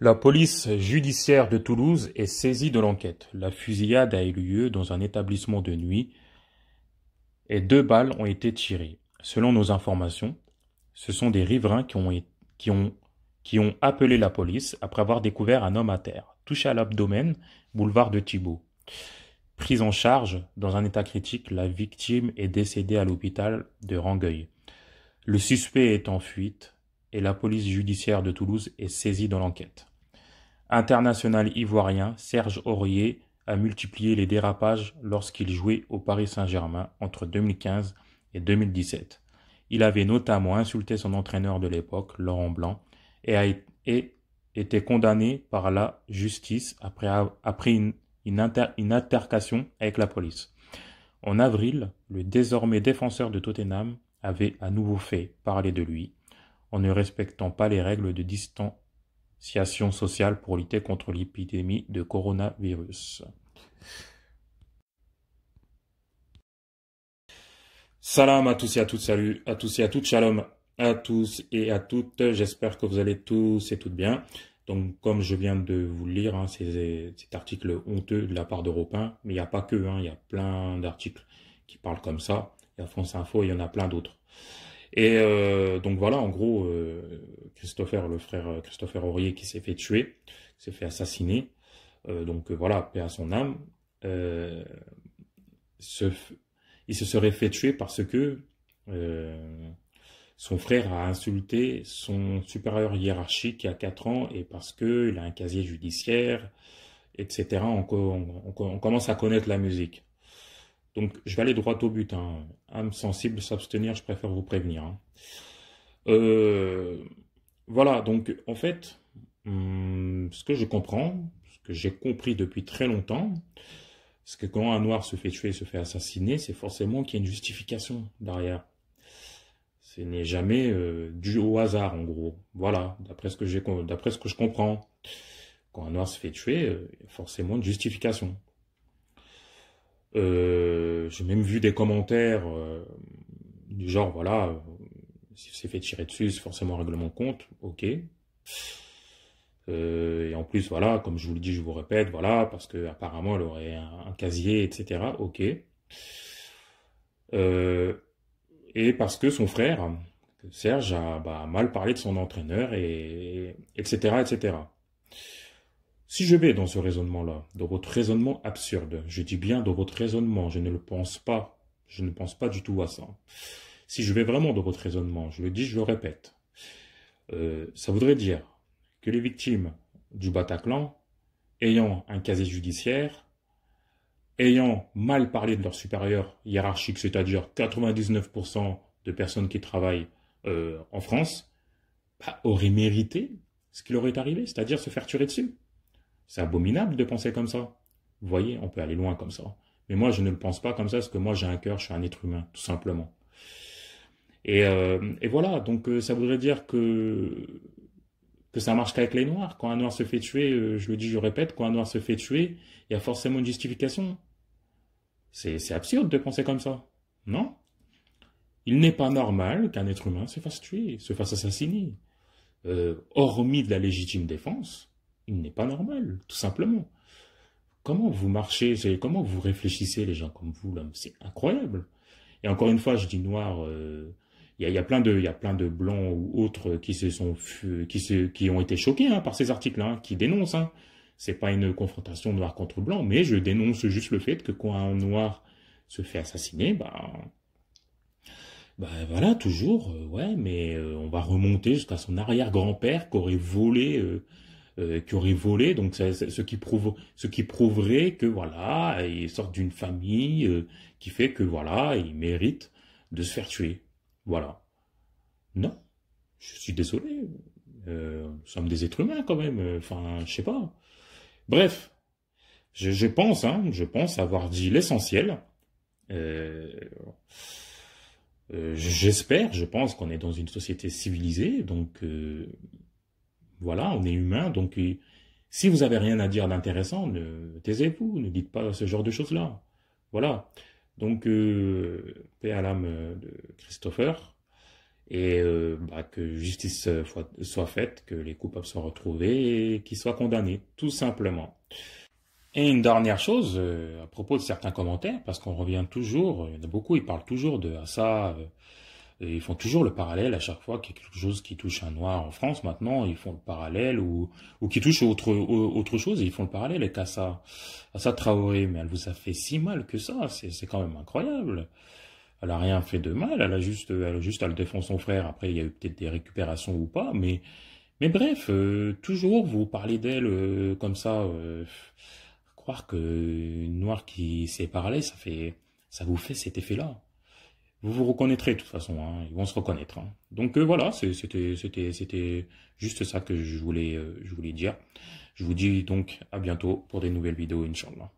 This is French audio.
La police judiciaire de Toulouse est saisie de l'enquête. La fusillade a eu lieu dans un établissement de nuit et 2 balles ont été tirées. Selon nos informations, ce sont des riverains qui ont, qui ont appelé la police après avoir découvert un homme à terre, touché à l'abdomen, boulevard de Thibault. Prise en charge dans un état critique, la victime est décédée à l'hôpital de Rangueil. Le suspect est en fuite et la police judiciaire de Toulouse est saisie dans l'enquête. International ivoirien, Serge Aurier a multiplié les dérapages lorsqu'il jouait au Paris Saint-Germain entre 2015 et 2017. Il avait notamment insulté son entraîneur de l'époque, Laurent Blanc, et a été condamné par la justice après une altercation avec la police. En avril, le désormais défenseur de Tottenham avait à nouveau fait parler de lui en ne respectant pas les règles de distanciation sociale pour lutter contre l'épidémie de coronavirus. Salam à tous et à toutes, salut à tous et à toutes, shalom à tous et à toutes, j'espère que vous allez tous et toutes bien. Donc comme je viens de vous le lire, cet article honteux de la part d'Europe 1, mais il n'y a pas que, il y a plein d'articles qui parlent comme ça, il y a France Info, il y en a plein d'autres. Et donc voilà, en gros, le frère Christopher Aurier qui s'est fait tuer, qui s'est fait assassiner, voilà, paix à son âme, il se serait fait tuer parce que son frère a insulté son supérieur hiérarchique il y a 4 ans et parce qu'il a un casier judiciaire, etc. On commence à connaître la musique. Donc, je vais aller droit au but. Âme sensible, s'abstenir, je préfère vous prévenir. Voilà, donc en fait, ce que je comprends, ce que j'ai compris depuis très longtemps, c'est que quand un noir se fait tuer, se fait assassiner, c'est forcément qu'il y a une justification derrière. Ce n'est jamais dû au hasard, en gros. Voilà, d'après ce que je comprends. Quand un noir se fait tuer, il y a forcément une justification. J'ai même vu des commentaires du genre, voilà, si c'est fait tirer dessus, c'est forcément un règlement de compte, ok. Et en plus, voilà, comme je vous le dis, je vous répète, voilà, parce que apparemment elle aurait un casier, etc., ok. Et parce que son frère, Serge, a mal parlé de son entraîneur, etc., etc. Si je vais dans ce raisonnement-là, dans votre raisonnement absurde, je dis bien dans votre raisonnement, je ne pense pas du tout à ça. Si je vais vraiment dans votre raisonnement, je le dis, je le répète, ça voudrait dire que les victimes du Bataclan, ayant un casier judiciaire, ayant mal parlé de leur supérieur hiérarchique, c'est-à-dire 99% de personnes qui travaillent en France, auraient mérité ce qui leur est arrivé, c'est-à-dire se faire tuer dessus. C'est abominable de penser comme ça. Vous voyez, on peut aller loin comme ça. Mais moi, je ne le pense pas comme ça, parce que moi, j'ai un cœur, je suis un être humain, tout simplement. Et voilà, donc ça voudrait dire que ça marche qu'avec les Noirs. Quand un Noir se fait tuer, je le dis, je répète, quand un Noir se fait tuer, il y a forcément une justification. C'est absurde de penser comme ça, non? Il n'est pas normal qu'un être humain se fasse tuer, se fasse assassiner. Hormis de la légitime défense, il n'est pas normal, tout simplement. Comment vous marchez, comment vous réfléchissez, les gens comme vous, là? C'est incroyable. Et encore une fois, je dis noir, il y a plein de blancs ou autres qui ont été choqués par ces articles, qui dénoncent. C'est pas une confrontation noir contre blanc, mais je dénonce juste le fait que quand un noir se fait assassiner, voilà, toujours, ouais, mais on va remonter jusqu'à son arrière-grand-père qui aurait volé, donc ce qui prouverait que voilà, il sort d'une famille qui fait que voilà, il mérite de se faire tuer. Voilà. Non, je suis désolé. Nous sommes des êtres humains quand même. Enfin, je sais pas. Bref, je pense avoir dit l'essentiel. Euh, J'espère, je pense qu'on est dans une société civilisée, donc voilà, on est humain, donc si vous avez rien à dire d'intéressant, taisez-vous, ne dites pas ce genre de choses-là. Voilà. Donc, paix à l'âme de Christopher. et que justice soit faite, que les coupables soient retrouvés et qu'ils soient condamnés, tout simplement. Et une dernière chose, à propos de certains commentaires, parce qu'on revient toujours, il y en a beaucoup, ils parlent toujours de ça, et ils font toujours le parallèle à chaque fois qu'il y a quelque chose qui touche un noir en France maintenant, ils font le parallèle, ou qui touche autre chose, ils font le parallèle avec Assa Traoré, mais elle vous a fait si mal que ça, c'est quand même incroyable. Elle a rien fait de mal, elle défend son frère, après il y a eu peut-être des récupérations ou pas, mais bref, toujours vous parlez d'elle comme ça, croire que une noire qui s'est parlé, ça vous fait cet effet-là. Vous vous reconnaîtrez de toute façon, hein, ils vont se reconnaître, hein. Donc voilà, c'était juste ça que je voulais dire. Je vous dis donc à bientôt pour des nouvelles vidéos, Inch'Allah.